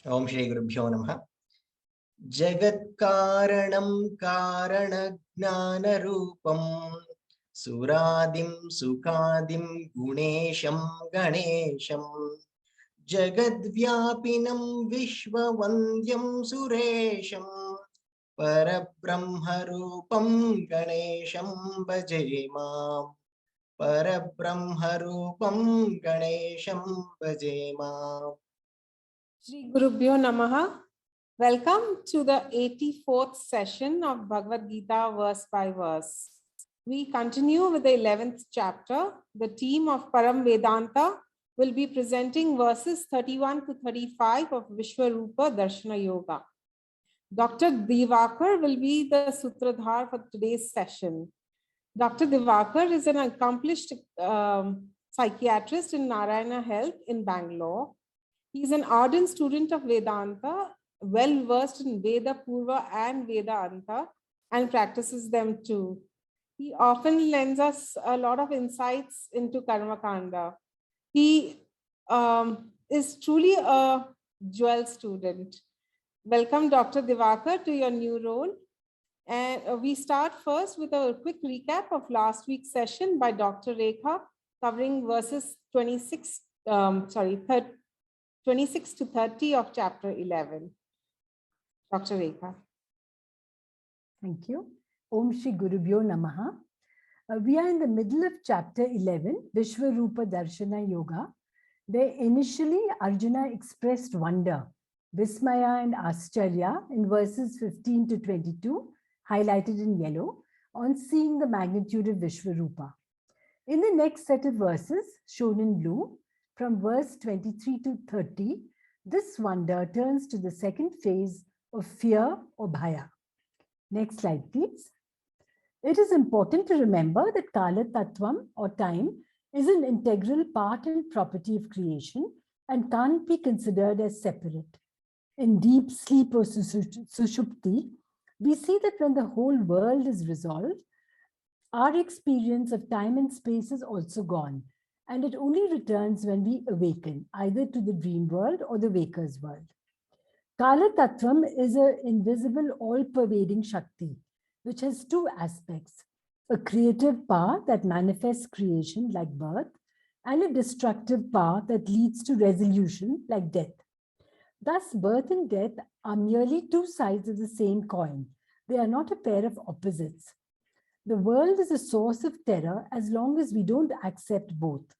Om Shri Gurubhyo Namaha. Jagatkaranam Karanajnanarupam Suradim Sukadim Gunesham Ganesham Jagadvyapinam Vishwavandyam Suresham Parabrahmarupam Ganesham Bhajemam Parabrahmarupam Ganesham Bhajemam. Shri Gurubhyo Namaha. Welcome to the 84th session of Bhagavad Gita verse by verse. We continue with the 11th chapter. The team of Param Vedanta will be presenting verses 31 to 35 of Visvarupam Darshana Yoga. Dr. Divakar will be the Sutradhar for today's session. Dr. Divakar is an accomplished psychiatrist in Narayana Health in Bangalore. He is an ardent student of Vedanta, well versed in Veda Purva and Veda Anta, and practices them too. He often lends us a lot of insights into Karma Kanda. He is truly a jewel student. Welcome, Dr. Divakar, to your new role. And we start first with a quick recap of last week's session by Dr. Rekha, covering verses 26 to 30 of chapter 11. Dr. Rekha. Thank you. Om Shri Gurubhyo Namaha. We are in the middle of chapter 11, Visvarupam Darshana Yoga, where initially Arjuna expressed wonder, Vismaya and Ascharya in verses 15 to 22, highlighted in yellow, on seeing the magnitude of Visvarupa. In the next set of verses, shown in blue, from verse 23 to 30, this wonder turns to the second phase of fear or bhaya. Next slide, please. It is important to remember that Kala Tattvam or time is an integral part and property of creation and can't be considered as separate. In deep sleep or sushupti, we see that when the whole world is resolved, our experience of time and space is also gone, and it only returns when we awaken, either to the dream world or the waker's world. Kala Tattvam is an invisible, all-pervading Shakti, which has two aspects: a creative power that manifests creation like birth, and a destructive power that leads to resolution like death. Thus, birth and death are merely two sides of the same coin. They are not a pair of opposites. The world is a source of terror as long as we don't accept both.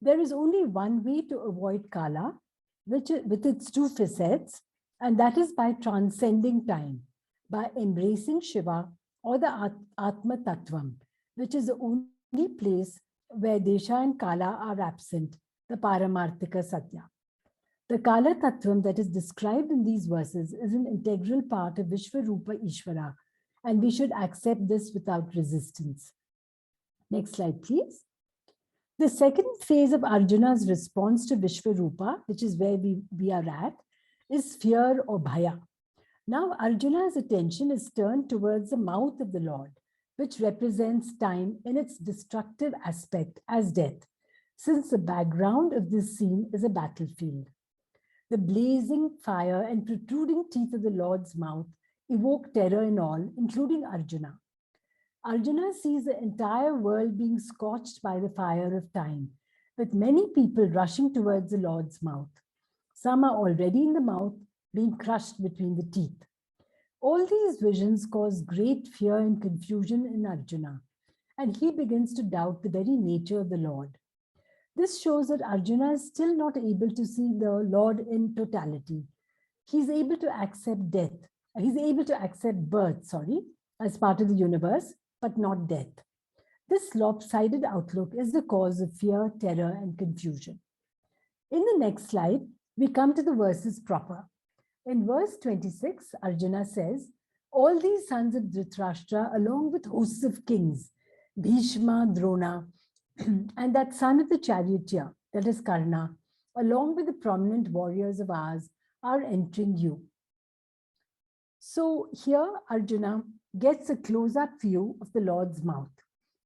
There is only one way to avoid Kala, with its two facets, and that is by transcending time, by embracing Shiva or the Atma Tattvam, which is the only place where Desha and Kala are absent, the Paramarthika Satya. The Kala Tattvam that is described in these verses is an integral part of Vishvarupa Ishvara, and we should accept this without resistance. Next slide, please. The second phase of Arjuna's response to Vishvarupa, which is where we are at, is fear or bhaya. Now Arjuna's attention is turned towards the mouth of the Lord, which represents time in its destructive aspect as death, since the background of this scene is a battlefield. The blazing fire and protruding teeth of the Lord's mouth evoke terror in all, including Arjuna. Arjuna sees the entire world being scorched by the fire of time, with many people rushing towards the Lord's mouth. Some are already in the mouth, being crushed between the teeth. All these visions cause great fear and confusion in Arjuna, and he begins to doubt the very nature of the Lord. This shows that Arjuna is still not able to see the Lord in totality. He's able to accept death. He's able to accept birth, as part of the universe, but not death. This lopsided outlook is the cause of fear, terror, and confusion. In the next slide, we come to the verses proper. In verse 26, Arjuna says, all these sons of Dhritarashtra, along with hosts of kings, Bhishma, Drona, and that son of the charioteer, that is Karna, along with the prominent warriors of ours, are entering you. So here Arjuna gets a close-up view of the Lord's mouth,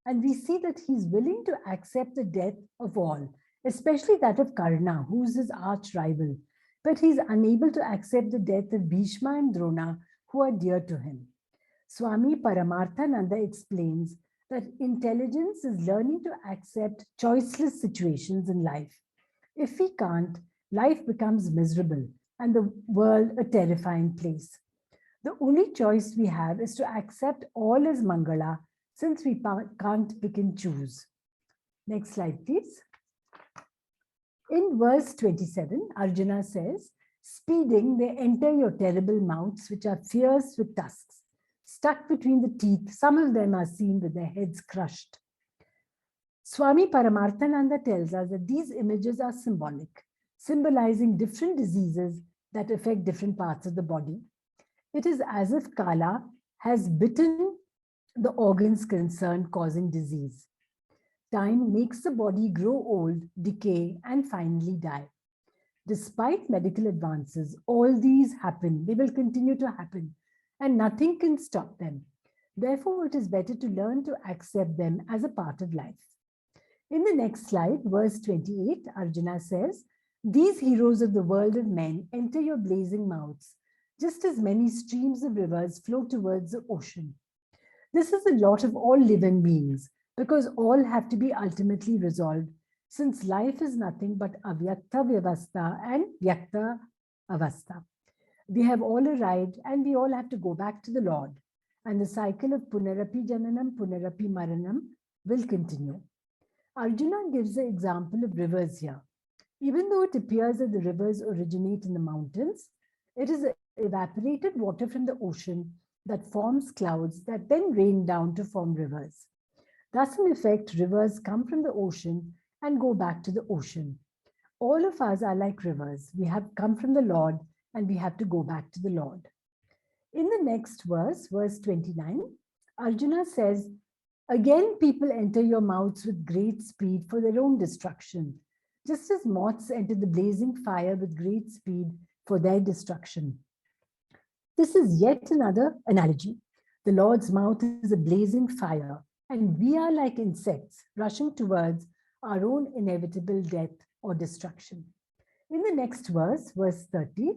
and we see that he's willing to accept the death of all, especially that of Karna, who is his arch rival, but he is unable to accept the death of Bhishma and Drona, who are dear to him. Swami Paramarthananda explains that intelligence is learning to accept choiceless situations in life. If we can't, life becomes miserable and the world a terrifying place. The only choice we have is to accept all as Mangala, since we can't pick and choose. Next slide, please. In verse 27, Arjuna says, speeding, they enter your terrible mouths, which are fierce with tusks. Stuck between the teeth, some of them are seen with their heads crushed. Swami Paramarthananda tells us that these images are symbolic, symbolizing different diseases that affect different parts of the body. It is as if Kala has bitten the organs concerned, causing disease. Time makes the body grow old, decay, and finally die. Despite medical advances, all these happen. They will continue to happen, and nothing can stop them. Therefore, it is better to learn to accept them as a part of life. In the next slide, verse 28, Arjuna says, these heroes of the world of men enter your blazing mouths, just as many streams of rivers flow towards the ocean. This is the lot of all living beings, because all have to be ultimately resolved, since life is nothing but avyakta vyavastha and vyakta avastha. We have all arrived and we all have to go back to the Lord, and the cycle of punarapi jananam, punarapi maranam will continue. Arjuna gives the example of rivers here. Even though it appears that the rivers originate in the mountains, it is evaporated water from the ocean that forms clouds that then rain down to form rivers. Thus, in effect, rivers come from the ocean and go back to the ocean. All of us are like rivers. We have come from the Lord and we have to go back to the Lord. In the next verse, verse 29, Arjuna says, again, people enter your mouths with great speed for their own destruction, just as moths enter the blazing fire with great speed for their destruction. This is yet another analogy. The Lord's mouth is a blazing fire, and we are like insects rushing towards our own inevitable death or destruction. In the next verse, verse 30,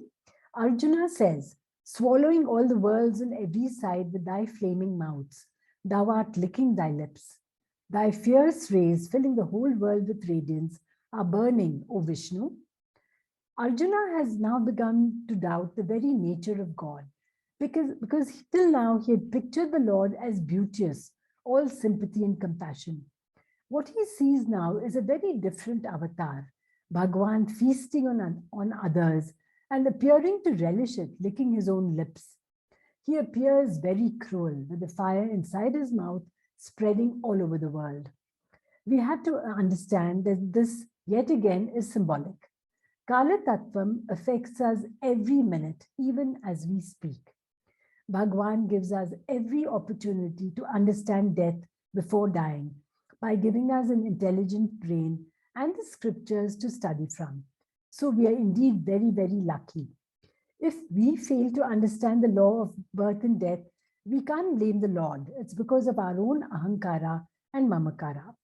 Arjuna says, swallowing all the worlds on every side with thy flaming mouths, thou art licking thy lips. Thy fierce rays, filling the whole world with radiance, are burning, O Vishnu. Arjuna has now begun to doubt the very nature of God, because till now he had pictured the Lord as beauteous, all sympathy and compassion. What he sees now is a very different avatar, Bhagwan feasting on others and appearing to relish it, licking his own lips. He appears very cruel, with the fire inside his mouth spreading all over the world. We have to understand that this, yet again, is symbolic. Kala Tattvam affects us every minute, even as we speak. Bhagwan gives us every opportunity to understand death before dying by giving us an intelligent brain and the scriptures to study from. So we are indeed very, very lucky. If we fail to understand the law of birth and death, we can't blame the Lord. It's because of our own ahankara and mamakara.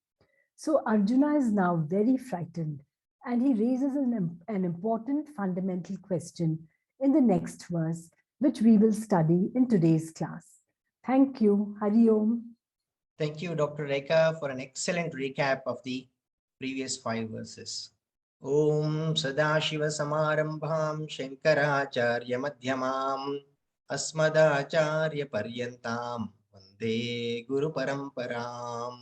So Arjuna is now very frightened, and he raises an important fundamental question in the next verse, which we will study in today's class. Thank you. Hari Om. Thank you, Dr. Rekha, for an excellent recap of the previous 5 verses. Om Sadashiva Samarambham Shankaracharya Madhyamam Asmadacharya Paryantam Vande Guru Paramparam.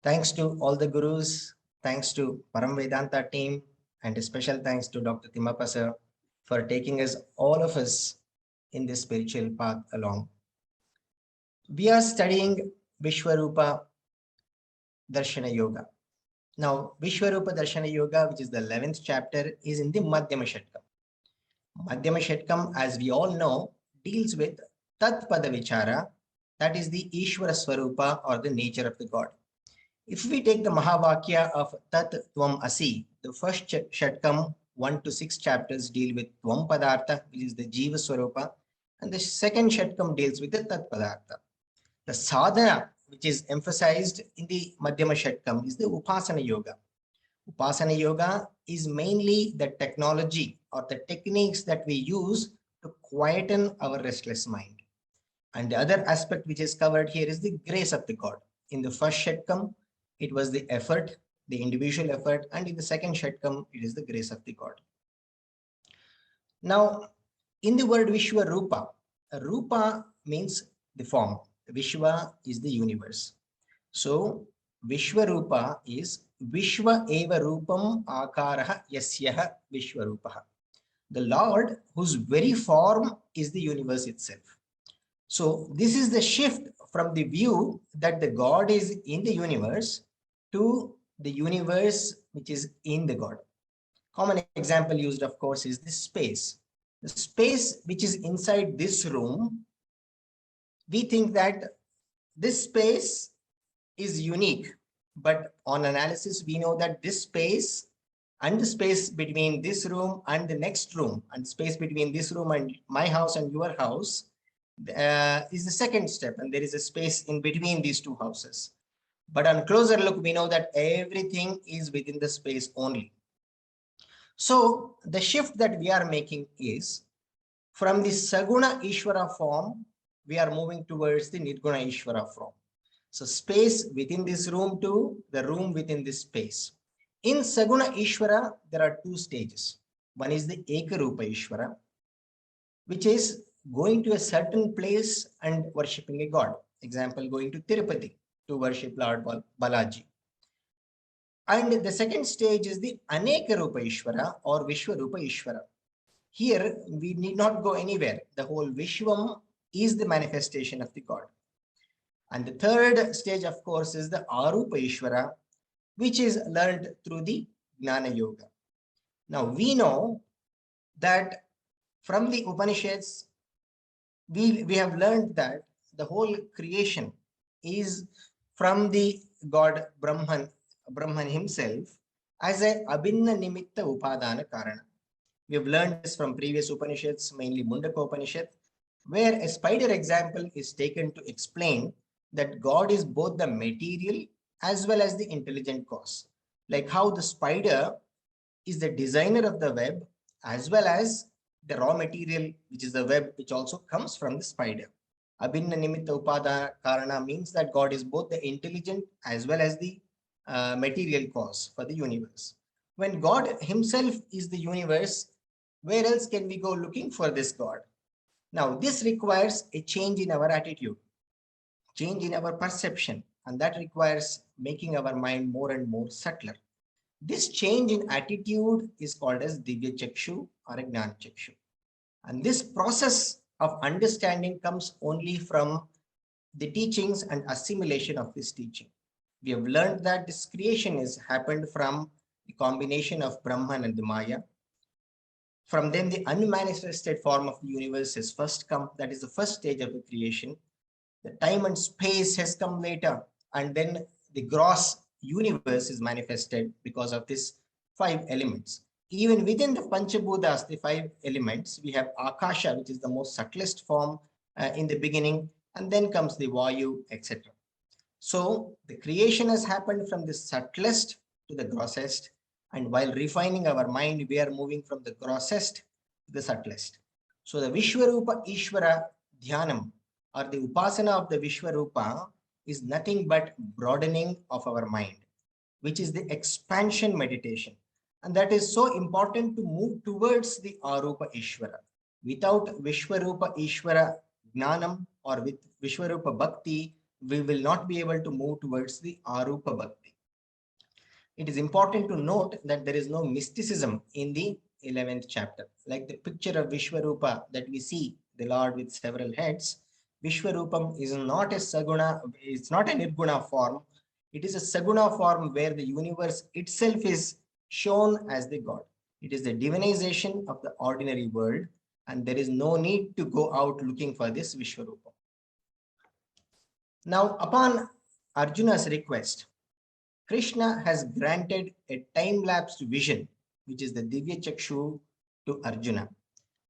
Thanks to all the gurus, thanks to Param Vedanta team, and a special thanks to Dr. Timmappa sir for taking us, all of us, in this spiritual path along. We are studying Visvarupa Darshana Yoga. Now, Visvarupa Darshana Yoga, which is the 11th chapter, is in the Madhyama Shatkam. Madhyama Shatkam, as we all know, deals with Tat Pada Vichara, that is the Ishvara Swarupa, or the nature of the God. If we take the Mahavakya of Tat Tvam Asi, the first Shatkam, 1 to 6 chapters deal with Tvam Padartha, which is the Jiva Swarupa, and the second Shatkam deals with the Tat Padartha. The sadhana, which is emphasized in the Madhyama Shatkam, is the Upasana Yoga. Upasana yoga is mainly the technology or the techniques that we use to quieten our restless mind. And the other aspect which is covered here is the grace of the God. In the first Shatkam, it was the effort, the individual effort, and in the second Shatkam, it is the grace of the God. Now, in the word Visvarupa, Rupa means the form. Vishwa is the universe. So, Vishvarupa is Vishva eva rupam akaraha yasyaha Vishvarupaha. The Lord whose very form is the universe itself. So this is the shift from the view that the God is in the universe to the universe which is in the God. Common example used, of course, is this space. The space which is inside this room, we think that this space is unique, but on analysis, we know that this space and the space between this room and the next room and space between this room and my house and your house is the second step, and there is a space in between these two houses. But on closer look, we know that everything is within the space only. So the shift that we are making is from the Saguna Ishvara form, we are moving towards the Nirguna Ishvara form. So space within this room to the room within this space. In Saguna Ishvara, there are two stages. One is the Ekarupa Ishvara, which is going to a certain place and worshipping a god. Example, going to Tirupati to worship Lord Balaji. And the second stage is the Aneka Rupa Ishvara or Vishwarupa Ishvara. Here, we need not go anywhere. The whole Vishwam is the manifestation of the god. And the third stage, of course, is the Arupa Ishvara, which is learned through the Jnana Yoga. Now, we know that from the Upanishads, we have learned that the whole creation is from the God Brahman himself as a abhinna nimittha upadana karana. We have learned this from previous Upanishads, mainly Mundaka Upanishad, where a spider example is taken to explain that God is both the material as well as the intelligent cause. Like how the spider is the designer of the web as well as the raw material, which is the web, which also comes from the spider. Abhinna nimittha upadana karana means that God is both the intelligent as well as the material cause for the universe. When God himself is the universe, where else can we go looking for this God? Now, this requires a change in our attitude, change in our perception, and that requires making our mind more and more subtler. This change in attitude is called as Divya Chakshu or a Jnana Chakshu. And this process of understanding comes only from the teachings and assimilation of this teaching. We have learned that this creation has happened from the combination of Brahman and the Maya. From then, the unmanifested form of the universe has first come. That is the first stage of the creation. The time and space has come later, and then the gross universe is manifested because of these 5 elements. Even within the Panchabhutas, the 5 elements, we have Akasha, which is the most subtlest form in the beginning, and then comes the Vayu, etc. So the creation has happened from the subtlest to the grossest, and while refining our mind, we are moving from the grossest to the subtlest. So the Vishwarupa Ishvara Dhyanam, or the Upasana of the Vishwarupa, is nothing but broadening of our mind, which is the expansion meditation. And that is so important to move towards the Arupa Ishvara. Without Vishwarupa Ishvara Jnanam or with Vishwarupa Bhakti, we will not be able to move towards the Arupa Bhakti. It is important to note that there is no mysticism in the 11th chapter. Like the picture of Vishwarupa that we see, the Lord with several heads, Vishwarupam is not a Saguna, it's not a Nirguna form. It is a Saguna form where the universe itself is shown as the God. It is the divinization of the ordinary world, and there is no need to go out looking for this Vishwarupa. Now, upon Arjuna's request, Krishna has granted a time-lapsed vision, which is the Divya Chakshu, to Arjuna.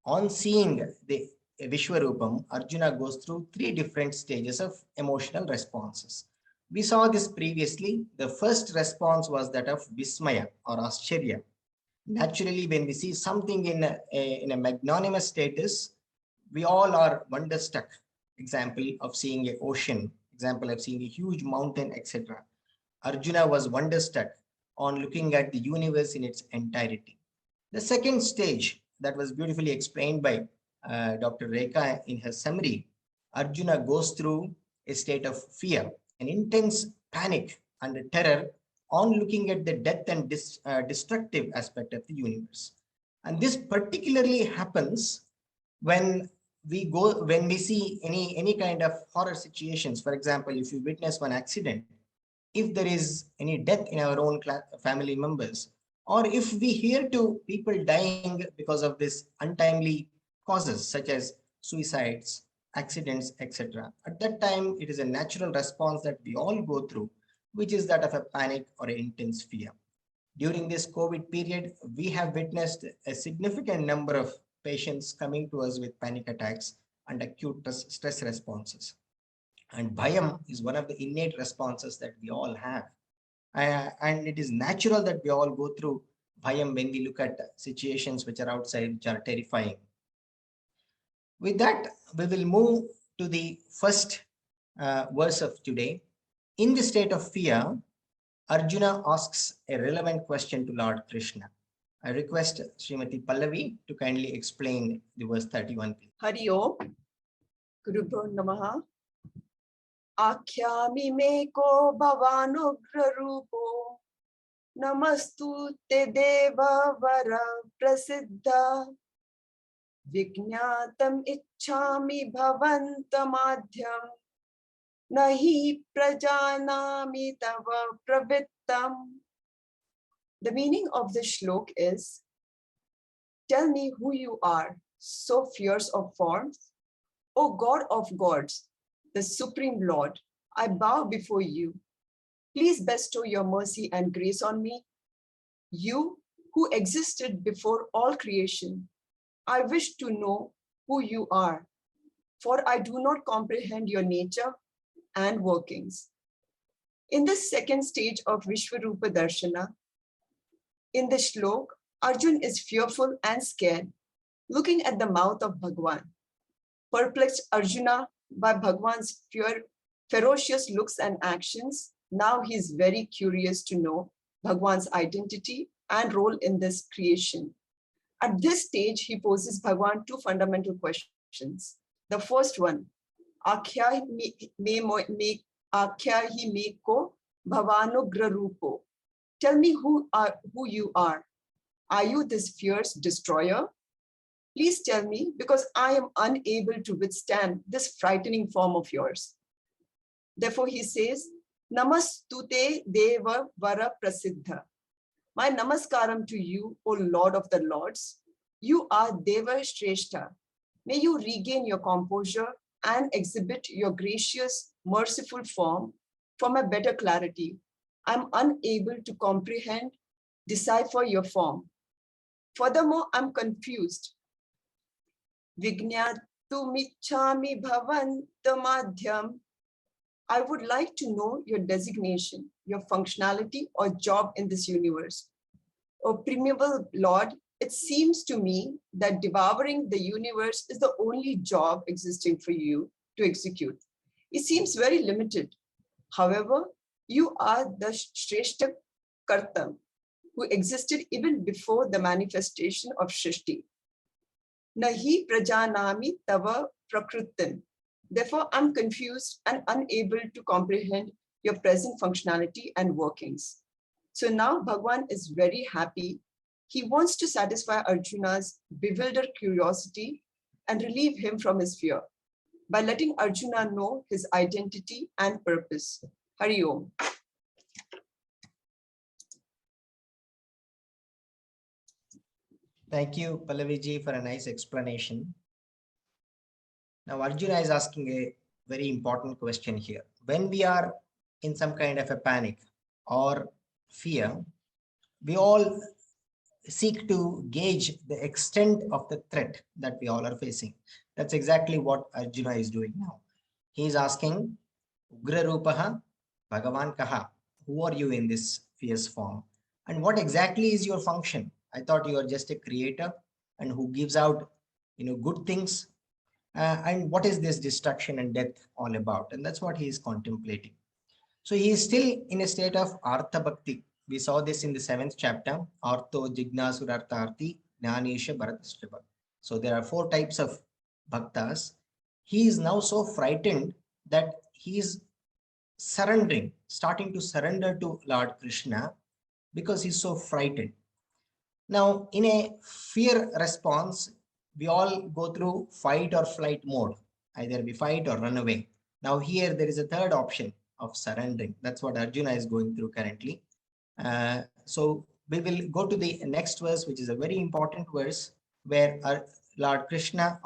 On seeing the Vishwarupam, Arjuna goes through 3 different stages of emotional responses. We saw this previously. The first response was that of Vismaya or Ascharya. Naturally, when we see something in a magnanimous status, we all are wonderstruck. Example of seeing an ocean, example of seeing a huge mountain, etc. Arjuna was wonderstruck on looking at the universe in its entirety. The second stage that was beautifully explained by Dr. Rekha in her summary, Arjuna goes through a state of fear, an intense panic and terror on looking at the death and destructive aspect of the universe. And this particularly happens when we see any kind of horror situations. For example, if you witness one accident, if there is any death in our own family members, or if we hear to people dying because of this untimely causes such as suicides, accidents, etc. At that time, it is a natural response that we all go through, which is that of a panic or an intense fear. During this COVID period, we have witnessed a significant number of patients coming to us with panic attacks and acute stress responses. And bhayam is one of the innate responses that we all have. And it is natural that we all go through bhayam when we look at situations which are outside, which are terrifying. With that, we will move to the first verse of today. In the state of fear, Arjuna asks a relevant question to Lord Krishna. I request Srimati Pallavi to kindly explain the verse 31. Hari Om, Gurubhyo Namaha. Akhyami me ko bhavanugra rupo, namastu te deva vara prasiddha, vignatam ichchami bhavantamadhyam, nahi prajanami tava pravittam. The meaning of this shlok is, tell me who you are, so fierce of forms, O God of gods, the Supreme Lord, I bow before you. Please bestow your mercy and grace on me. You who existed before all creation, I wish to know who you are, for I do not comprehend your nature and workings. In the second stage of Visvarupa Darshana, in the shlok, Arjuna is fearful and scared, looking at the mouth of Bhagwan. Perplexed Arjuna by Bhagwan's ferocious looks and actions, now he is very curious to know Bhagwan's identity and role in this creation. At this stage, he poses Bhagwan two fundamental questions. The first one, Akhyai me ko bhavanugra rupo. Tell me who you are. Are you this fierce destroyer? Please tell me, because I am unable to withstand this frightening form of yours. Therefore, he says, Namastute Deva Vara Prasiddha. My namaskaram to you, O Lord of the Lords. You are Deva Shrestha. May you regain your composure and exhibit your gracious, merciful form from a better clarity. I'm unable to comprehend, decipher your form. Furthermore, I'm confused. Vignyatumichchami bhavantamadhyam. I would like to know your designation, your functionality or job in this universe. O primeval Lord, it seems to me that devouring the universe is the only job existing for you to execute. It seems very limited. However, you are the Shrestha Karta, who existed even before the manifestation of Shrishti. Nahi prajanami tava prakritim. Therefore, I'm confused and unable to comprehend your present functionality and workings. So now Bhagwan is very happy. He wants to satisfy Arjuna's bewildered curiosity and relieve him from his fear by letting Arjuna know his identity and purpose. Hari Om. Thank you, Pallaviji, for a nice explanation. Now, Arjuna is asking a very important question here. When we are in some kind of a panic or fear, we all seek to gauge the extent of the threat that we all are facing. That's exactly what Arjuna is doing now. He is asking, Ugra Rupaha, Bhagavan Kaha, who are you in this fierce form? And what exactly is your function? I thought you are just a creator and who gives out, good things. And what is this destruction and death all about? And that's what he is contemplating. So he is still in a state of Artha Bhakti. We saw this in the 7th chapter, Artho Jignasura-arthi Jnanesha Bharatashrava. So there are 4 types of bhaktas. He is now so frightened that he is surrendering, starting to surrender to Lord Krishna because he's so frightened. Now, in a fear response, we all go through fight or flight mode. Either we fight or run away. Now here there is a third option of surrendering. That's what Arjuna is going through currently. So we will go to the next verse, which is a very important verse, where Lord Krishna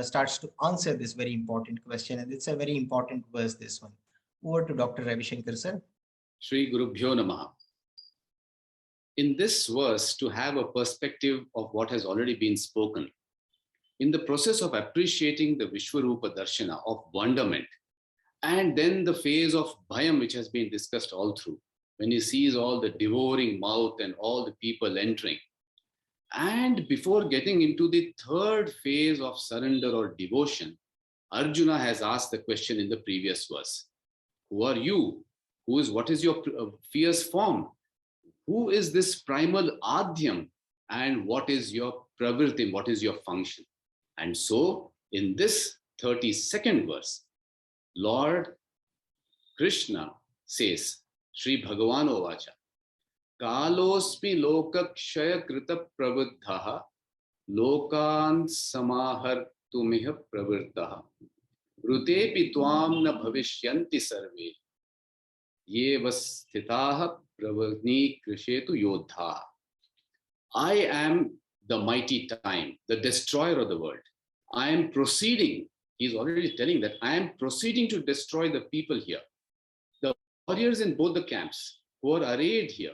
starts to answer this very important question. And it's a very important verse, this one. Over to Dr. Ravi Shankar, sir. Shri Gurubhyo Namaha. In this verse, to have a perspective of what has already been spoken, in the process of appreciating the Visvarupa Darshana of wonderment, and then the phase of bhayam, which has been discussed all through, when he sees all the devouring mouth and all the people entering. And before getting into the third phase of surrender or devotion, Arjuna has asked the question in the previous verse. Who are you? What is your fierce form? Who is this primal adhyam? And what is your pravritim? What is your function? And so in this 32nd verse, Lord Krishna says, Sri Bhagavano Vacha, Kalospi lokakshaya krita prabuddhaha lokan samahartumiha pravrittaha rutepi tvam na bhavishyanti sarve ye vasthitaha pravani krishetu yodha. I am the mighty time, the destroyer of the world. I am proceeding. He's already telling that I am proceeding to destroy the people here. The warriors in both the camps who are arrayed here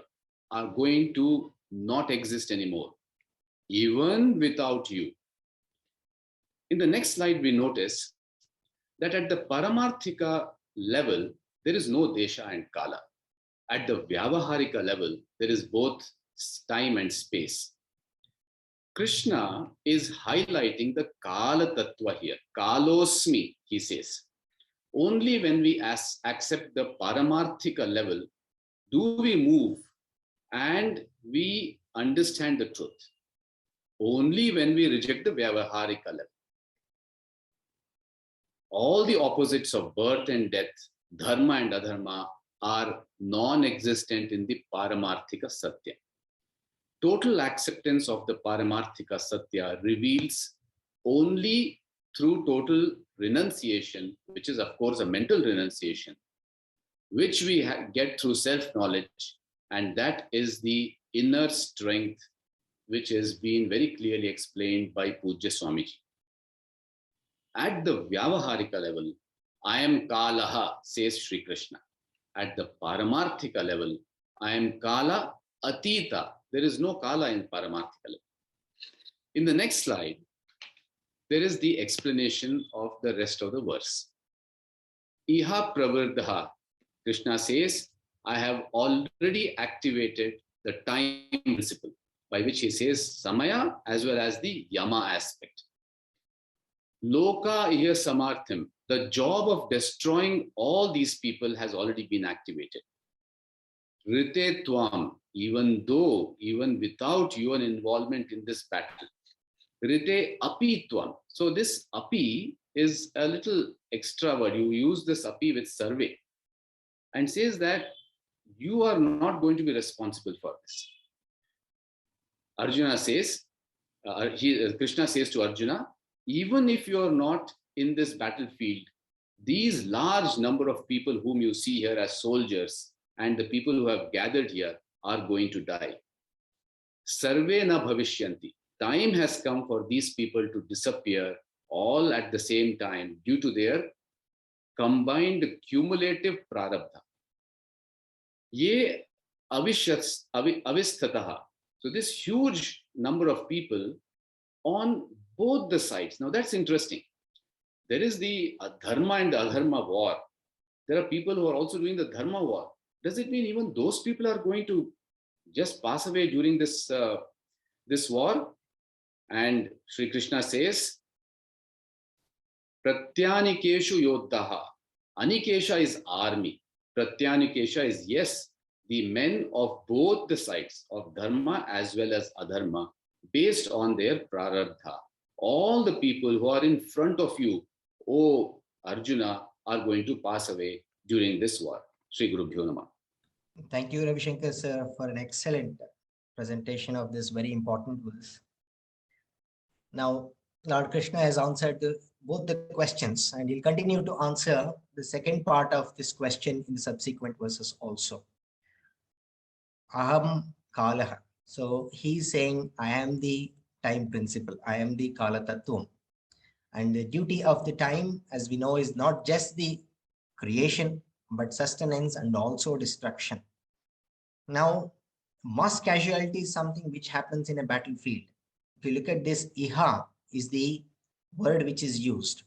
are going to not exist anymore, even without you. In the next slide, we notice that at the Paramarthika level, there is no Desha and Kala. At the Vyavaharika level, there is both time and space. Krishna is highlighting the Kala Tattva here. Kalosmi, he says. Only when we accept the Paramarthika level do we move and we understand the truth. Only when we reject the Vyavaharika level. All the opposites of birth and death, Dharma and Adharma, are non-existent in the Paramarthika Satya. Total acceptance of the Paramarthika Satya reveals only through total renunciation, which is of course a mental renunciation, which we get through self-knowledge, and that is the inner strength which has been very clearly explained by Pujya Swamiji. At the Vyavaharika level, I am Kalaha, says Sri Krishna. At the Paramarthika level, I am Kala Atita. There is no Kala in Paramarthika level. In the next slide, there is the explanation of the rest of the verse. Iha Pravardha, Krishna says, I have already activated the time principle, by which he says Samaya as well as the Yama aspect. Loka Iya Samartham, the job of destroying all these people has already been activated. Rite Tvam, even without your involvement in this battle. Rite Api Tvam. So this Api is a little extra word. You use this Api with survey and says that you are not going to be responsible for this. Arjuna says, Krishna says to Arjuna, even if you are not in this battlefield, these large number of people whom you see here as soldiers and the people who have gathered here are going to die. Sarve na bhavishyanti. Time has come for these people to disappear all at the same time due to their combined cumulative prarabdha. Ye avistataha. So this huge number of people on both the sides. Now that's interesting. There is the Dharma and Adharma war. there are people who are also doing the Dharma war. Does it mean even those people are going to just pass away during this war? And Sri Krishna says, Pratyanikeshu Yoddaha. Anikesha is army. Pratyanikesha is, yes, the men of both the sides of Dharma as well as Adharma, based on their prarabdha. All the people who are in front of you, O Arjuna, are going to pass away during this war. Sri Gurubhyo Namah. Thank you, Ravi Shankar sir, for an excellent presentation of this very important verse. Now, Lord Krishna has answered both the questions, and he'll continue to answer the second part of this question in the subsequent verses also. Aham Kalaha. So he's saying, I am the time principle. I am the Kala Tattvam. And the duty of the time, as we know, is not just the creation, but sustenance and also destruction. Now, mass casualty is something which happens in a battlefield. If you look at this, Iha is the word which is used.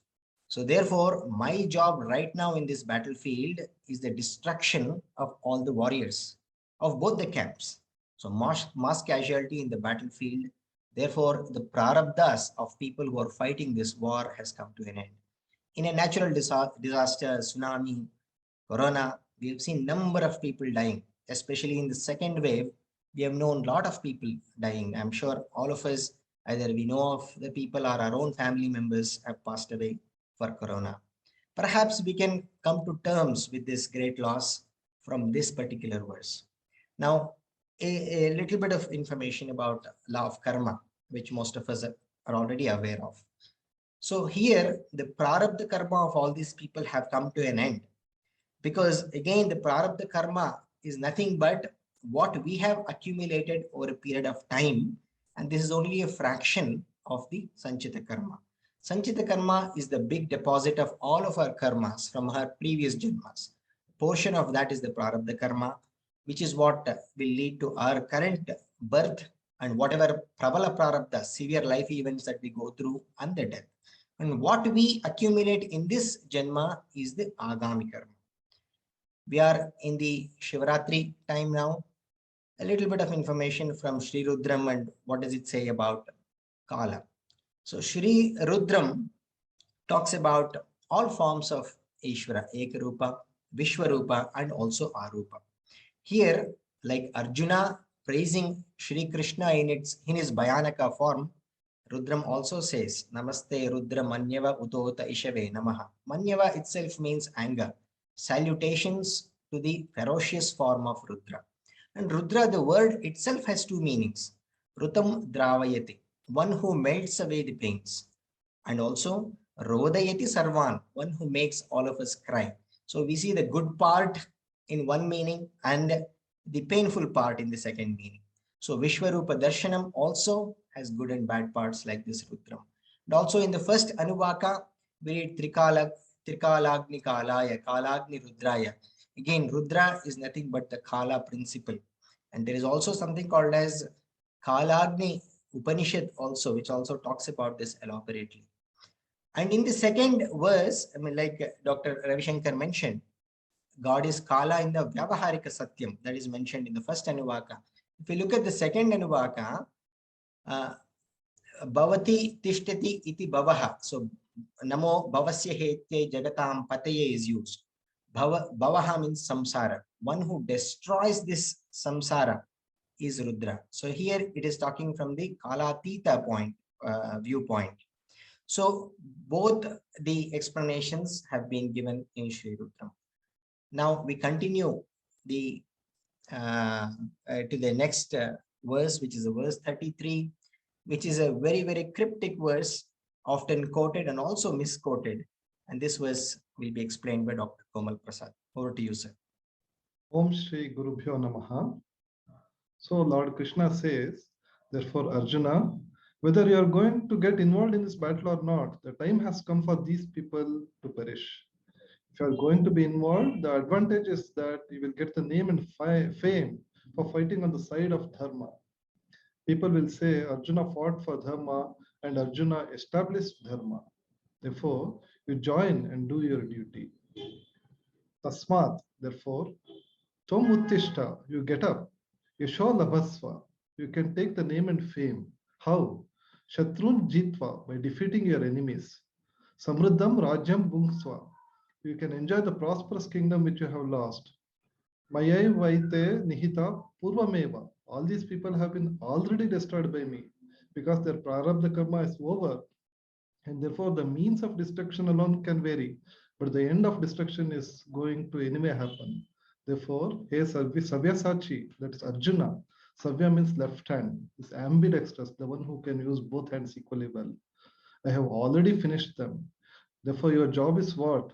So therefore, my job right now in this battlefield is the destruction of all the warriors of both the camps. So mass casualty in the battlefield. Therefore, the prarabdhas of people who are fighting this war has come to an end. In a natural disaster, tsunami, corona, we have seen number of people dying, especially in the second wave. We have known a lot of people dying. I'm sure all of us, either we know of the people or our own family members have passed away for corona. Perhaps we can come to terms with this great loss from this particular verse. Now, a little bit of information about law of karma, which most of us are already aware of. So here, the prarabdha karma of all these people have come to an end. Because again, the prarabdha karma is nothing but what we have accumulated over a period of time. And this is only a fraction of the sanchita karma. Sanchita karma is the big deposit of all of our karmas from our previous janmas. A portion of that is the prarabdha karma, which is what will lead to our current birth and whatever prabala prarabdha, severe life events that we go through, and the death. And what we accumulate in this janma is the agami karma. We are in the Shivaratri time now. A little bit of information from Sri RUDRAM and what does it say about Kala. So Sri RUDRAM talks about all forms of Ishvara, Ekarupa, Visvarupa, and also Arupa. Here, like Arjuna praising Shri Krishna in his Bhayanaka form, RUDRAM also says, Namaste Rudra Manyava Utota Ishave Namaha. Manyava itself means anger. Salutations to the ferocious form of Rudra. And Rudra, the word itself has two meanings. Rutam Dravayati, one who melts away the pains. And also Rodayati Sarvan, one who makes all of us cry. So we see the good part in one meaning and the painful part in the second meaning. So Vishwarupa Darshanam also has good and bad parts like this Rudram. And also in the first Anuvaka, we read Trikalagni Kalaya, Kalagni Rudraya. Again, Rudra is nothing but the Kala principle. And there is also something called as Kalagni Upanishad also, which also talks about this elaborately. And in the second verse, I mean, like Dr. Ravi Shankar mentioned, God is Kala in the Vyavaharika Satyam, that is mentioned in the first Anuvaka. If you look at the second Anuvaka, Bhavati Tishtati iti Bhavaha. So Namo Bhavasya Hete Jagatam Pataye is used. Bhavaha means samsara. One who destroys this samsara is Rudra. So here it is talking from the Kalatita viewpoint. So both the explanations have been given in Sri Rudram. Now we continue to the next verse, which is verse 33, which is a very, very cryptic verse, often quoted and also misquoted. And this verse will be explained by Dr. Komal Prasad. Over to you, sir. Om Shri Gurubhyo Namaha. So Lord Krishna says, therefore Arjuna, whether you are going to get involved in this battle or not, the time has come for these people to perish. If you are going to be involved, the advantage is that you will get the name and fame for fighting on the side of Dharma. People will say Arjuna fought for Dharma and Arjuna established Dharma. Therefore, you join and do your duty. Tasmat, therefore, Tom Uttishta, you get up. Yasho Labhasva, you can take the name and fame. How? Shatrun Jitva, by defeating your enemies. Samruddham Rajyam Bhungsva, you can enjoy the prosperous kingdom which you have lost. Mayai Vaite Nihita Purvameva, all these people have been already destroyed by me because their prarabdha karma is over, and therefore the means of destruction alone can vary, but the end of destruction is going to anyway happen. Therefore, hey Savyasachi, that is Arjuna, Savya means left hand, is ambidextrous, the one who can use both hands equally well. I have already finished them. Therefore, your job is what?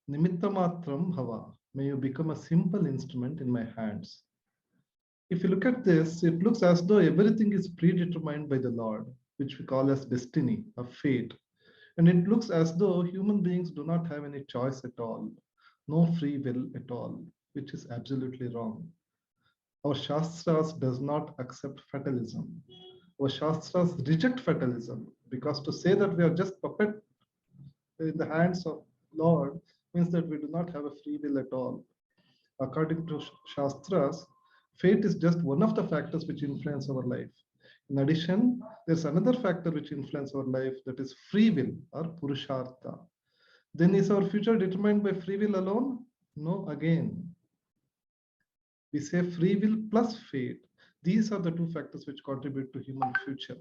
Nimittha matram bhava. May you become a simple instrument in my hands. If you look at this, it looks as though everything is predetermined by the Lord, which we call as destiny, or fate. And it looks as though human beings do not have any choice at all, no free will at all, which is absolutely wrong. Our Shastras does not accept fatalism. Our Shastras reject fatalism, because to say that we are just puppet in the hands of Lord means that we do not have a free will at all. According to Shastras, fate is just one of the factors which influence our life. In addition, there's another factor which influences our life, that is free will or purushartha. Then is our future determined by free will alone? No, again. We say free will plus fate. These are the two factors which contribute to human future.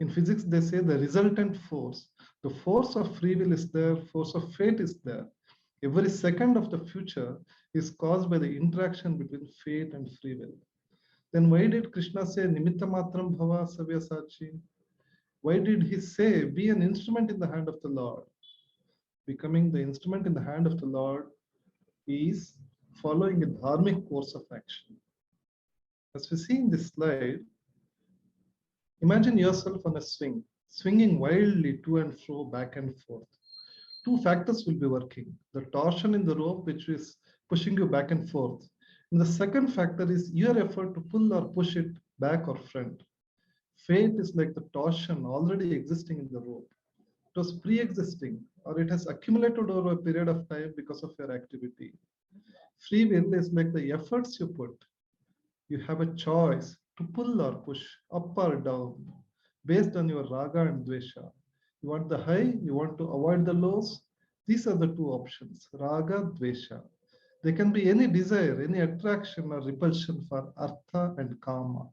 In physics, they say the resultant force. The force of free will is there, force of fate is there. Every second of the future is caused by the interaction between fate and free will. Then why did Krishna say nimittha matram bhava savyasachi? Why did he say be an instrument in the hand of the Lord? Becoming the instrument in the hand of the Lord is following a dharmic course of action. As we see in this slide, imagine yourself on a swing, swinging wildly to and fro, back and forth. Two factors will be working. The torsion in the rope, which is pushing you back and forth. And the second factor is your effort to pull or push it back or front. Fate is like the torsion already existing in the rope. It was pre-existing, or it has accumulated over a period of time because of your activity. Free will is like the efforts you put. You have a choice to pull or push, up or down, based on your raga and dvesha. You want the high, you want to avoid the lows. These are the two options, raga, dvesha. There can be any desire, any attraction or repulsion for artha and kama.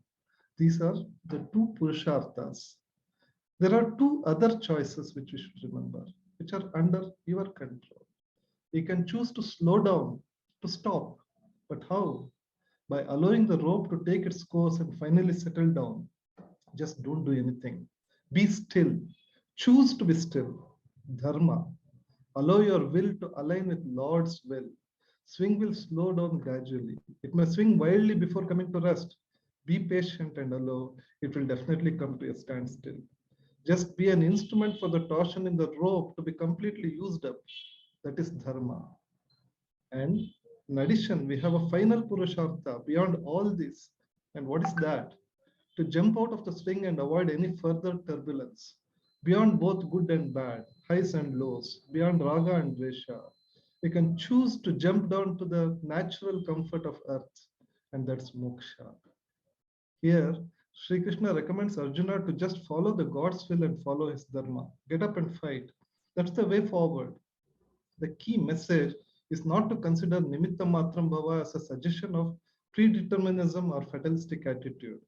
These are the two purusharthas. There are two other choices which you should remember, which are under your control. You can choose to slow down, to stop. But how? By allowing the rope to take its course and finally settle down. Just don't do anything. Be still. Choose to be still. Dharma. Allow your will to align with Lord's will. Swing will slow down gradually. It may swing wildly before coming to rest. Be patient and allow. It will definitely come to a standstill. Just be an instrument for the torsion in the rope to be completely used up. That is dharma. And in addition, we have a final purushartha beyond all this. And what is that? To jump out of the swing and avoid any further turbulence. Beyond both good and bad, highs and lows, beyond raga and dvesha. You can choose to jump down to the natural comfort of earth, and that's moksha. Here, Sri Krishna recommends Arjuna to just follow the God's will and follow his dharma. Get up and fight. That's the way forward. The key message is not to consider nimittha matram bhava as a suggestion of predeterminism or fatalistic attitude.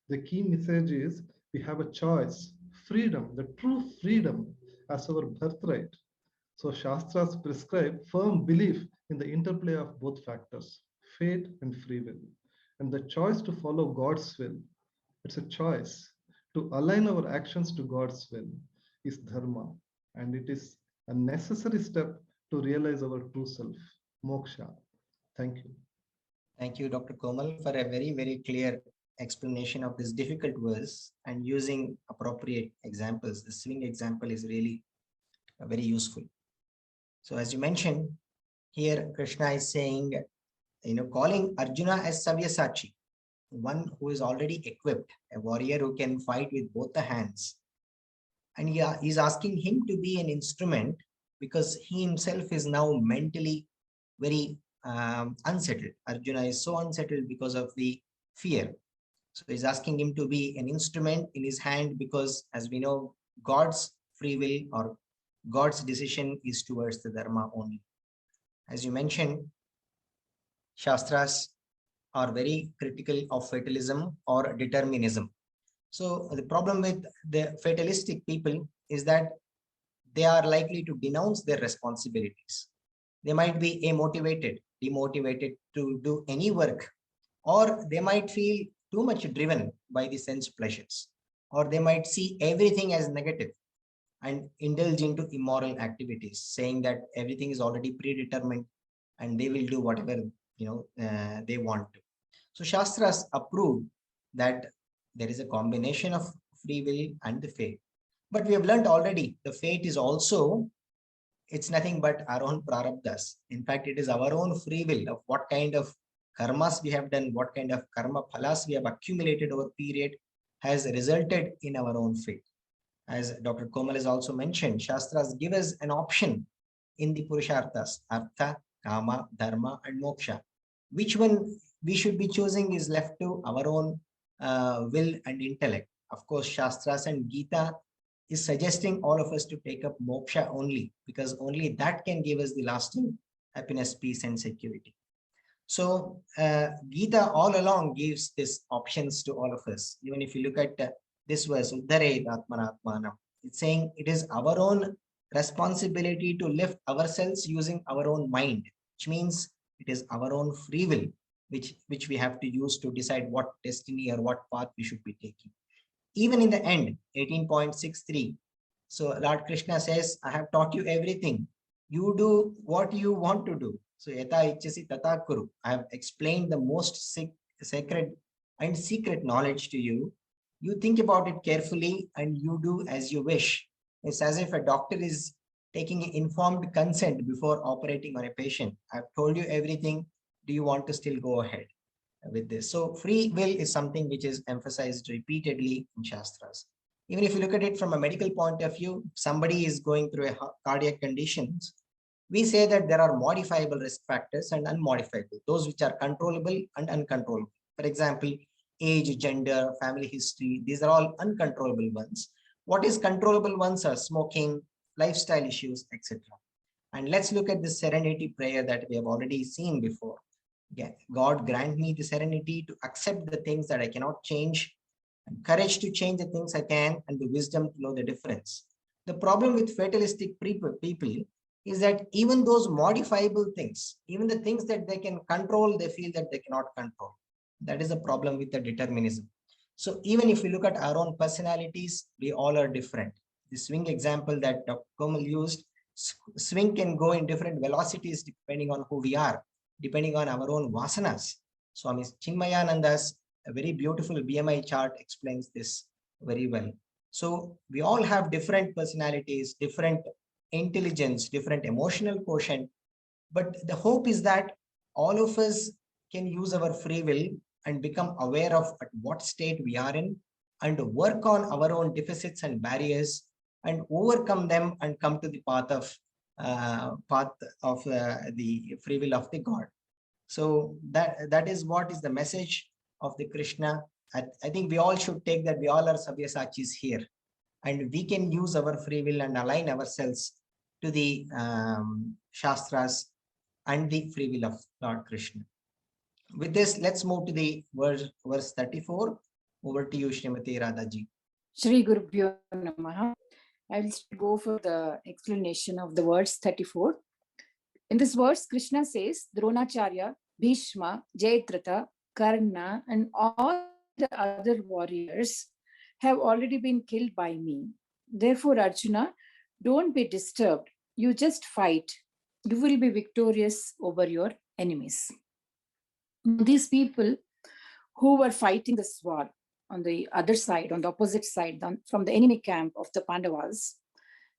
The key message is we have a choice, freedom, the true freedom as our birthright. So Shastras prescribe firm belief in the interplay of both factors, fate and free will. And the choice to follow God's will, it's a choice to align our actions to God's will, is dharma. And it is a necessary step to realize our true self, moksha. Thank you. Thank you, Dr. Komal, for a very, very clear explanation of this difficult verse and using appropriate examples. The swing example is really very useful. So as you mentioned, here Krishna is saying, calling Arjuna as Savyasachi, one who is already equipped, a warrior who can fight with both the hands. And he's asking him to be an instrument because he himself is now mentally very unsettled. Arjuna is so unsettled because of the fear. So he's asking him to be an instrument in his hand because, as we know, God's free will or God's decision is towards the Dharma only. As you mentioned, Shastras are very critical of fatalism or determinism. So the problem with the fatalistic people is that they are likely to denounce their responsibilities. They might be amotivated, demotivated to do any work, or they might feel too much driven by the sense pleasures, or they might see everything as negative and indulge into immoral activities, saying that everything is already predetermined and they will do whatever they want to. So Shastras approve that there is a combination of free will and the fate. But we have learned already the fate is also, it's nothing but our own prarabdhas. In fact, it is our own free will of what kind of karmas we have done, what kind of karma phalas we have accumulated over period has resulted in our own fate. As Dr. Komal has also mentioned, Shastras give us an option in the Purusharthas, Artha, Kama, Dharma, and Moksha. Which one we should be choosing is left to our own will and intellect. Of course, Shastras and Gita is suggesting all of us to take up moksha only, because only that can give us the lasting happiness, peace, and security. So Gita all along gives these options to all of us. Even if you look at this verse, Uddharet Atmanatmanam, it's saying it is our own responsibility to lift ourselves using our own mind, which means it is our own free will, which we have to use to decide what destiny or what path we should be taking. Even in the end, 18.63. So Lord Krishna says, I have taught you everything. You do what you want to do. So yata ichchasi tata kuru. I have explained the most sacred and secret knowledge to you. You think about it carefully and you do as you wish. It's as if a doctor is taking informed consent before operating on a patient. I've told you everything. Do you want to still go ahead with this? So free will is something which is emphasized repeatedly in Shastras. Even if you look at it from a medical point of view, somebody is going through a cardiac conditions, we say that there are modifiable risk factors and unmodifiable, those which are controllable and uncontrollable. For example, age, gender, family history, these are all uncontrollable ones. What is controllable ones are smoking, lifestyle issues, etc. And let's look at the serenity prayer that we have already seen before. God grant me the serenity to accept the things that I cannot change, and courage to change the things I can, and the wisdom to know the difference. The problem with fatalistic people is that even those modifiable things, even the things that they can control, they feel that they cannot control. That is the problem with the determinism. So even if we look at our own personalities, we all are different. The swing example that Dr. Komal used, swing can go in different velocities depending on who we are, depending on our own vasanas. Swami Chinmayananda's a very beautiful BMI chart explains this very well. So we all have different personalities, different intelligence, different emotional quotient. But the hope is that all of us can use our free will and become aware of at what state we are in, and work on our own deficits and barriers and overcome them and come to the path of the free will of the God. So that is what is the message of the Krishna. I think we all should take that we all are Savyasachis here, and we can use our free will and align ourselves to the Shastras and the free will of Lord Krishna. With this, let's move to the verse 34. Over to you, Srimati Radhaji. Shri Gurubhyo Namaha. I will go for the explanation of the verse 34. In this verse, Krishna says, Dronacharya, Bhishma, Jayadratha, Karna, and all the other warriors have already been killed by me. Therefore, Arjuna, don't be disturbed. You just fight. You will be victorious over your enemies. These people who were fighting this war on the other side, on the opposite side, from the enemy camp of the Pandavas,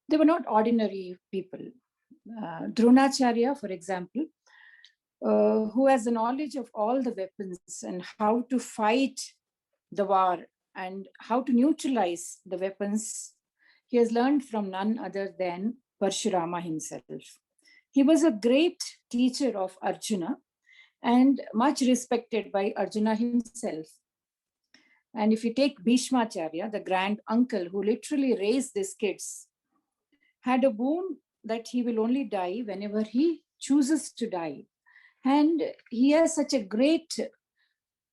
they were not ordinary people. Dronacharya, for example, who has the knowledge of all the weapons and how to fight the war and how to neutralize the weapons, he has learned from none other than Parshurama himself. He was a great teacher of Arjuna and much respected by Arjuna himself. And if you take Bhishma, the grand uncle who literally raised these kids, had a boon that he will only die whenever he chooses to die. And he has such a great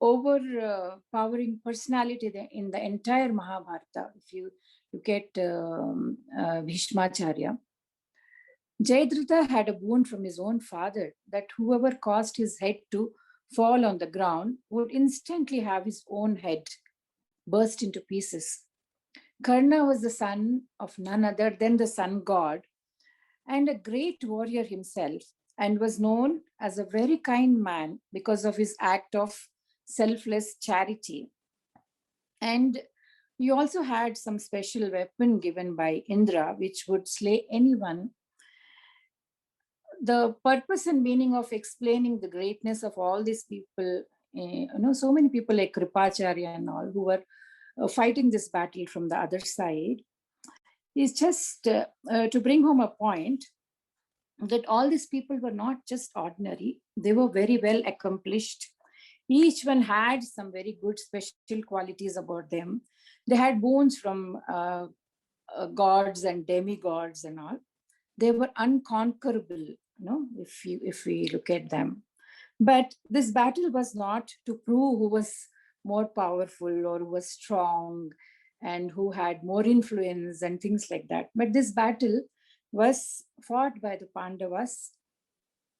overpowering personality in the entire Mahabharata. If you look at Bhishmacharya, Jayadratha had a boon from his own father that whoever caused his head to fall on the ground would instantly have his own head burst into pieces. Karna was the son of none other than the sun god and a great warrior himself, and was known as a very kind man because of his act of selfless charity. And he also had some special weapon given by Indra, which would slay anyone. The purpose and meaning of explaining the greatness of all these people, so many people like Kripacharya and all who were fighting this battle from the other side, is just to bring home a point that all these people were not just ordinary, they were very well accomplished. Each one had some very good special qualities about them. They had boons from gods and demigods and all. They were unconquerable, if we look at them. But this battle was not to prove who was more powerful or who was strong and who had more influence and things like that. But this battle was fought by the Pandavas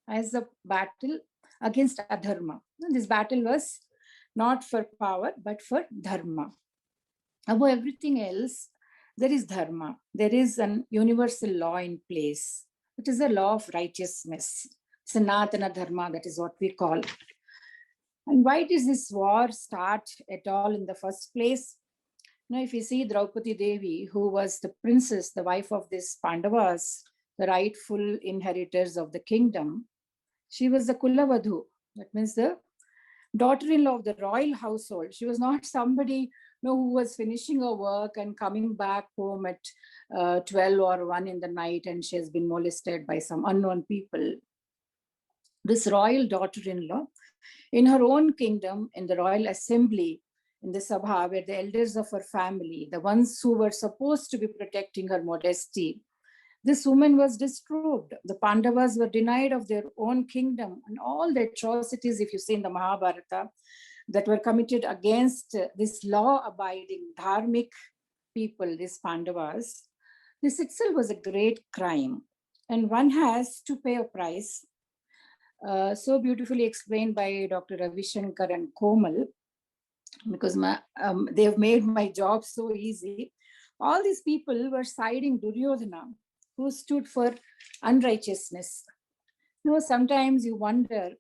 as a battle against adharma. This battle was not for power, but for dharma. Above everything else, there is dharma. There is an universal law in place. It is a law of righteousness. Sanatana dharma, that is what we call. And why does this war start at all in the first place? Now, if you see Draupadi Devi, who was the princess, the wife of these Pandavas, the rightful inheritors of the kingdom, she was the Kulavadhu. That means the daughter-in-law of the royal household. She was not somebody who was finishing her work and coming back home at 12 or 1 in the night and she has been molested by some unknown people. This royal daughter-in-law, in her own kingdom, in the royal assembly, in the Sabha, where the elders of her family, the ones who were supposed to be protecting her modesty, this woman was distrobed. The Pandavas were denied of their own kingdom, and all the atrocities, if you see in the Mahabharata, that were committed against this law-abiding, dharmic people, these Pandavas, this itself was a great crime. And one has to pay a price, so beautifully explained by Dr. Ravi Shankar and Komal, because they have made my job so easy. All these people were siding Duryodhana, who stood for unrighteousness. Sometimes you wonder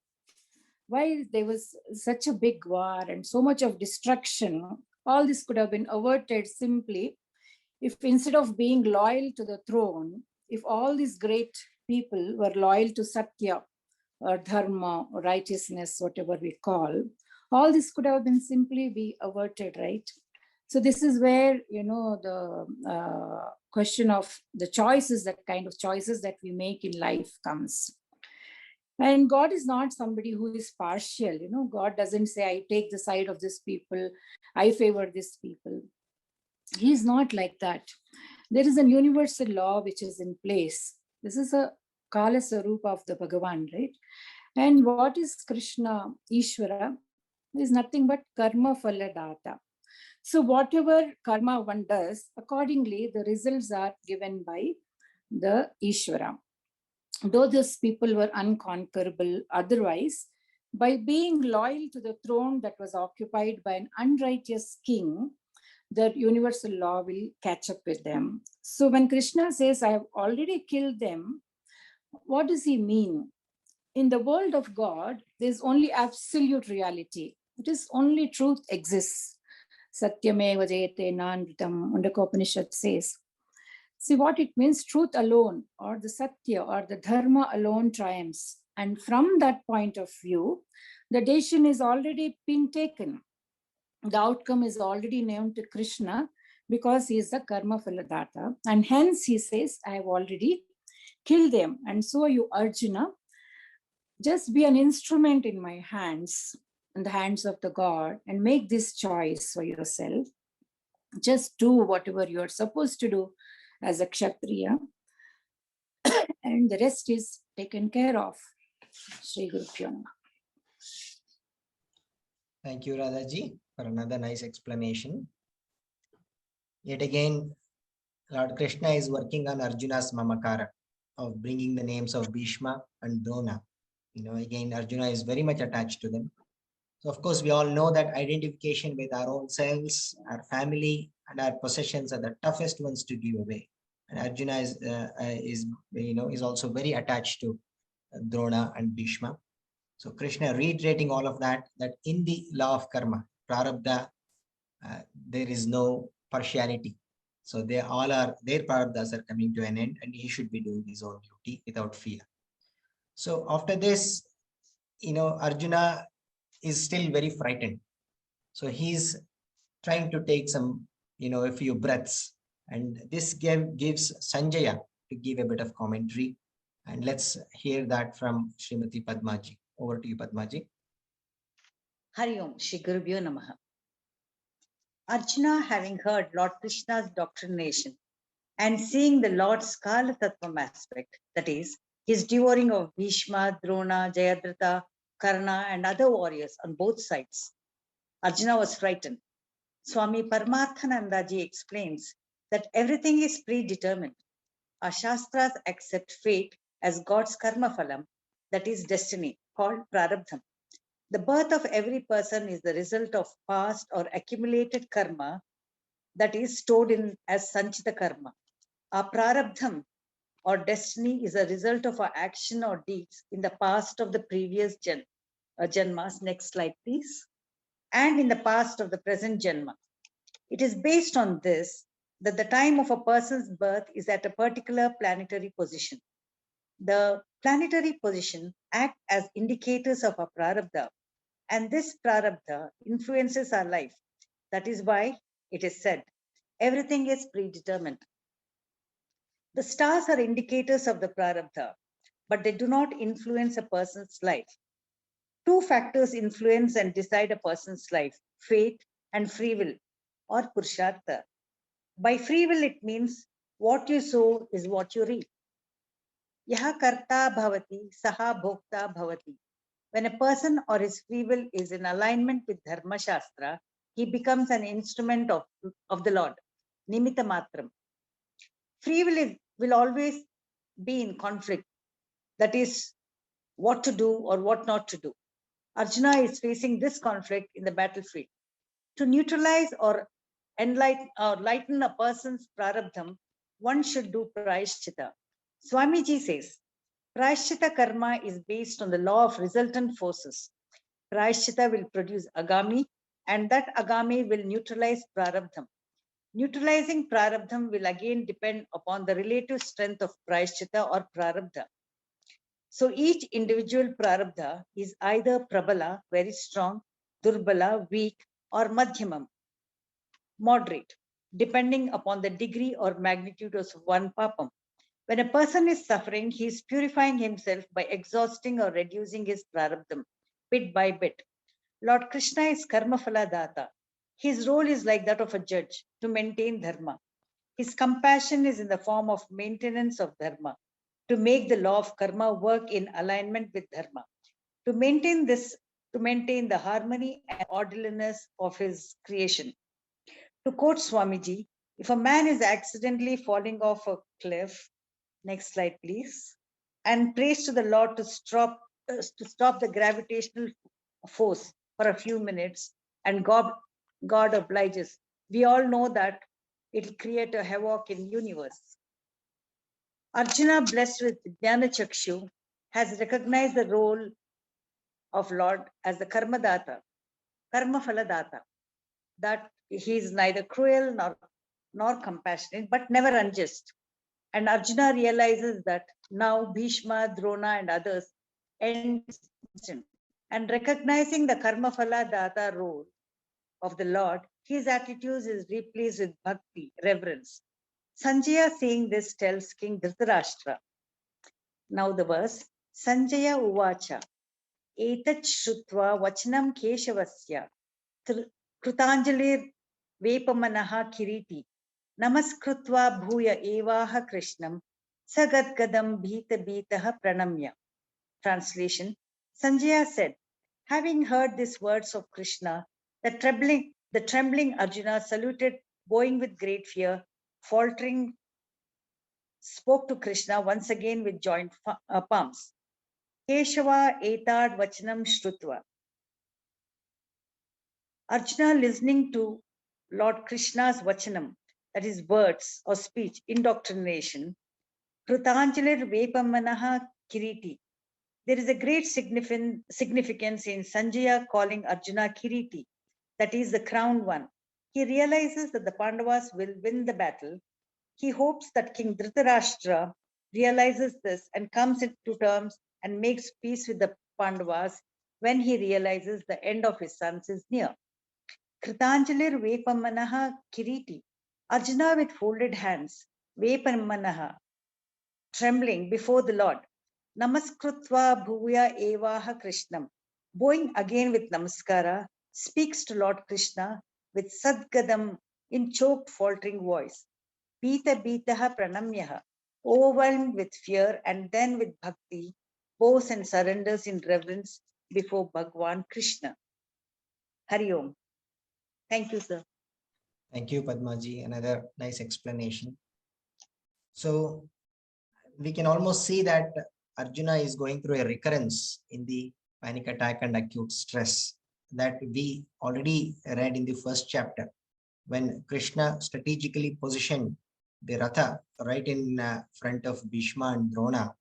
why there was such a big war and so much of destruction. All this could have been averted simply if, instead of being loyal to the throne, if all these great people were loyal to Satya or Dharma or righteousness, whatever we call, all this could have been simply be averted, right? So this is where, the question of the choices, that kind of choices that we make in life comes. And God is not somebody who is partial. God doesn't say, I take the side of this people, I favor this people. He's not like that. There is a universal law which is in place. This is a Kala Sarupa of the Bhagavan, right? And what is Krishna, Ishvara, is nothing but karma phala data. So whatever karma one does, accordingly, the results are given by the Ishvara. Though those people were unconquerable otherwise, by being loyal to the throne that was occupied by an unrighteous king, the universal law will catch up with them. So when Krishna says, I have already killed them, what does he mean? In the world of God, there's only absolute reality. It is only truth exists. Satyameva jayate nanritam, Mundaka Upanishad says. See what it means, truth alone, or the Satya, or the Dharma alone triumphs. And from that point of view, the decision is already been taken. The outcome is already named to Krishna because he is the karma phaladata. And hence he says, I have already kill them. And so you, Arjuna, just be an instrument in my hands, in the hands of the God, and make this choice for yourself. Just do whatever you are supposed to do as a Kshatriya, and the rest is taken care of. Shri Guru Pyo Namaha. Thank you, Radhaji, for another nice explanation. Yet again, Lord Krishna is working on Arjuna's mamakara of bringing the names of Bhishma and Drona. Again, Arjuna is very much attached to them. So, of course, we all know that identification with our own selves, our family, and our possessions are the toughest ones to give away. And Arjuna is also very attached to Drona and Bhishma. So Krishna reiterating all of that in the law of karma, prarabdha, there is no partiality. So their prarabdhas are coming to an end, and he should be doing his own duty without fear. So after this, Arjuna is still very frightened. So he's trying to take some, a few breaths. And this gives Sanjaya to give a bit of commentary. And let's hear that from Srimati Padmaji. Over to you, Padmaji. Hari Om, Shri Gurubhyo Namaha. Arjuna, having heard Lord Krishna's doctrination and seeing the Lord's Kala Tattvam aspect, that is, his devouring of Bhishma, Drona, Jayadratha, Karna, and other warriors on both sides, Arjuna was frightened. Swami Paramarthanandaji explains that everything is predetermined. Our Shastras accept fate as God's karma phalam, that is destiny, called prarabdham. The birth of every person is the result of past or accumulated karma that is stored in as sanchita karma. Our prarabdham or destiny is a result of our action or deeds in the past of the previous janmas. Next slide, please. And in the past of the present janma. It is based on this that the time of a person's birth is at a particular planetary position. The planetary position act as indicators of our prarabdha, and this prarabdha influences our life. That is why it is said, everything is predetermined. The stars are indicators of the prarabdha, but they do not influence a person's life. Two factors influence and decide a person's life, fate and free will, or purushartha. By free will, it means what you sow is what you reap. Yaha karta bhavati, saha bhokta bhavati. When a person or his free will is in alignment with Dharma Shastra, he becomes an instrument of the Lord, nimittha matram. Free will will always be in conflict, that is, what to do or what not to do. Arjuna is facing this conflict in the battlefield. To neutralize or lighten a person's prarabdham, one should do prayashchita. Swamiji says, prayashchita karma is based on the law of resultant forces. Prayashchita will produce agami, and that agami will neutralize prarabdham. Neutralizing prarabdham will again depend upon the relative strength of prayashchita or prarabdha. So each individual prarabdha is either prabala, very strong, durbala, weak, or madhyamam, moderate, depending upon the degree or magnitude of one papam. When a person is suffering, he is purifying himself by exhausting or reducing his prarabdham, bit by bit. Lord Krishna is karmaphala data. His role is like that of a judge, to maintain dharma. His compassion is in the form of maintenance of dharma, to make the law of karma work in alignment with dharma, to maintain the harmony and orderliness of his creation. To quote Swamiji, if a man is accidentally falling off a cliff, next slide please, and prays to the Lord to stop the gravitational force for a few minutes, and God obliges, we all know that it will create a havoc in universe. Arjuna, blessed with Jnana Chakshu, has recognized the role of Lord as the karma phala data, that he is neither cruel nor compassionate, but never unjust. And Arjuna realizes that now Bhishma, Drona, and others end instant. And recognizing the karma phala data role of the Lord, his attitude is replaced with bhakti, reverence. Sanjaya, seeing this, tells King Dhritarashtra, Now the verse, Sanjaya Uvacha, Etat Shrutva Vachanam Keshavasya, Krutanjalir Vepamanaha Kiriti, Namaskritva Bhuya Evaha Krishnam, Sagadgadam Bhita Bhitaha Pranamya. Translation, Sanjaya said, having heard these words of Krishna, the trembling Arjuna saluted, bowing with great fear, faltering, spoke to Krishna once again with joint palms. Keshava etad vachanam shrutva. Arjuna, listening to Lord Krishna's vachanam, that is words or speech, indoctrination, Krutanjalir Vepamanaha Kiriti. There is a great significance in Sanjaya calling Arjuna Kiriti, that is the crowned one. He realizes that the Pandavas will win the battle. He hopes that King Dhritarashtra realizes this and comes into terms and makes peace with the Pandavas when he realizes the end of his sons is near. Kritanjalir Vepamanaha Kiriti. Arjuna with folded hands, Vepamanaha, trembling before the Lord. Namaskritva Bhuya Evaha Krishnam. Bowing again with Namaskara, speaks to Lord Krishna with Sadgadam in choked, faltering voice. Bhita Bhitaha Pranamyaha, overwhelmed with fear and then with bhakti, bows and surrenders in reverence before Bhagwan Krishna. Hari Om. Thank you, sir. Thank you, Padmaji. Another nice explanation. So we can almost see that Arjuna is going through a recurrence in the panic attack and acute stress that we already read in the first chapter, when Krishna strategically positioned the Ratha right in front of Bhishma and Drona.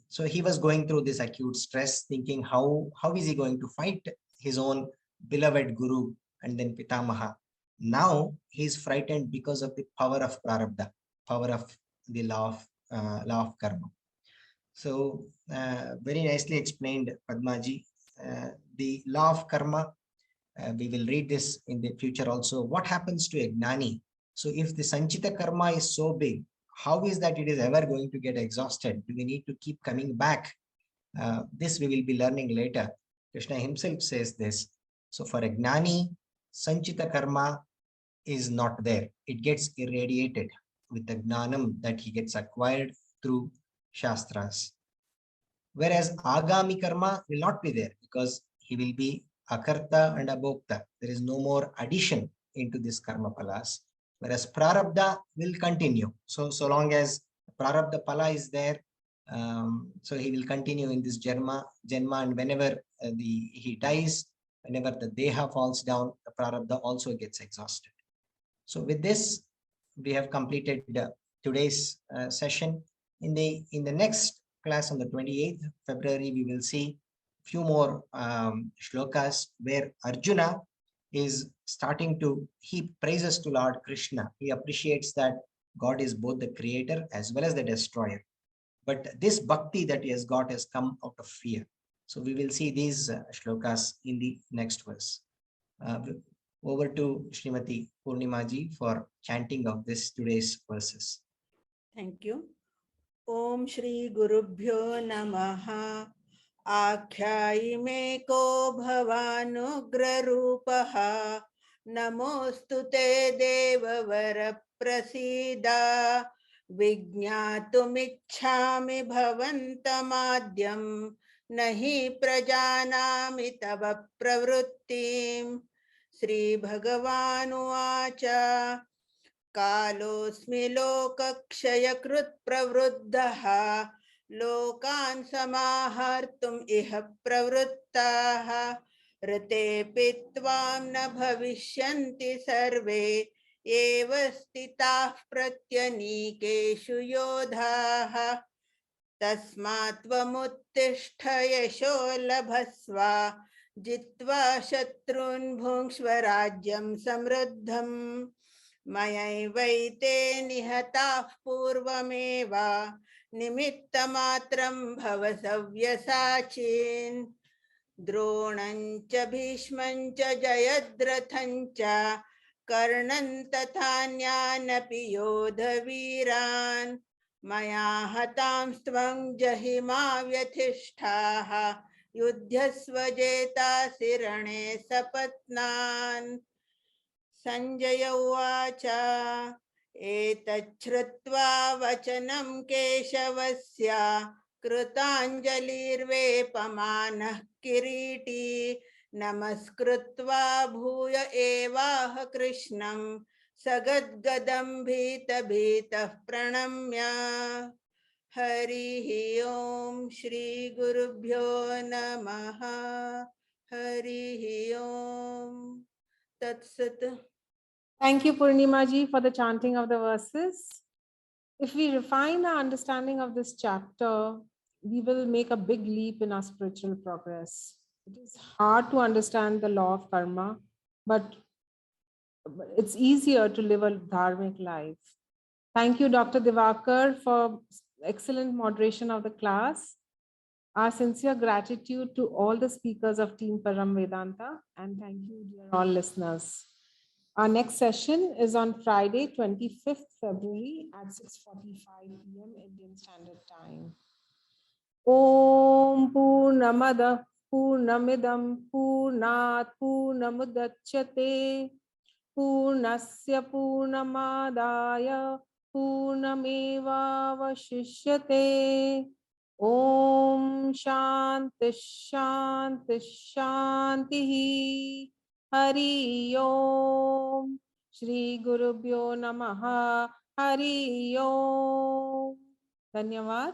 So he was going through this acute stress, thinking how is he going to fight his own beloved Guru and then Pitamaha. Now he is frightened because of the power of Prarabdha, power of the law of karma. So very nicely explained, Padmaji. The law of karma, we will read this in the future also. What happens to a gnani? So if the sanchita karma is so big, how is that it is ever going to get exhausted? Do we need to keep coming back? This we will be learning later. Krishna himself says this. So for a gnani, sanchita karma is not there. It gets irradiated with the gnanam that he gets acquired through Shastras. Whereas agami karma will not be there because he will be akarta and abhokta. There is no more addition into this karma palas. Whereas prarabdha will continue. So long as prarabdha pala is there, so he will continue in this janma, and whenever he dies, whenever the deha falls down, the prarabdha also gets exhausted. So with this, we have completed today's session. In the next class on the 28th February, we will see few more shlokas where Arjuna is starting to heap praises to Lord Krishna. He appreciates that God is both the creator as well as the destroyer. But this bhakti that he has got has come out of fear. So we will see these shlokas in the next verse. Over to Srimati Purnimaji for chanting of this today's verses. Thank you. Om Shri Gurubhyo Namaha. Akhyai me ko bhavanugra rupaha. Namostute deva vara prasida. Vijñātumicchāmi bhavantamadhyam. Nahi prajanāmi tava pravrittim. Shri Bhagavanu Acha. Kalosmi lokakshayakrit pravruddhaha. Lokan samahartum iha pravruttaha. Rate pitvam na bhavishyanti sarve. Eva stitah pratyanikeshu yodhaha. Tasmatvamuttishtha yasho labhasva. Jitva shatrun bhungshvarajyam samruddham. Mayaivaite nihatah purvameva. Nimittha matram bhavasavyasachin. Dronancha bhishmancha jayadrathancha. Karnan tathanyanapi yodhaviran. मया हतां त्वं जहिमा व्यथिष्ठाः युध्यस्व जेतासि रणे सपत्नान्। संजय उवाच एतच्छ्रुत्वा वचनं केशवस्य कृताञ्जलिर्वेपमानः किरीटी नमस्कृत्वा भूय एवाह कृष्णं सगद्गदं भीतभीतः प्रणम्य हरिः ओं श्री गुरुभ्यो नमः हरिः ओं तत्सत्. Thank you, Purnima ji, for the chanting of the verses. If we refine our understanding of this chapter, we will make a big leap in our spiritual progress. It is hard to understand the law of karma, but it's easier to live a dharmic life. Thank you, Dr. Divakar, for excellent moderation of the class. Our sincere gratitude to all the speakers of Team Param Vedanta, and thank you, dear all listeners. Our next session is on Friday, 25th February at 6:45 p.m. Indian Standard Time. Om Purnamada Purnamidam Purnat Purnamudachyate Purnasya Purnamadaya Purnamevavashishyate. Om Shanti Shanti Shanti. Hari Om. Shri Gurubhyo Namaha. Hari Om. Dhanyavad.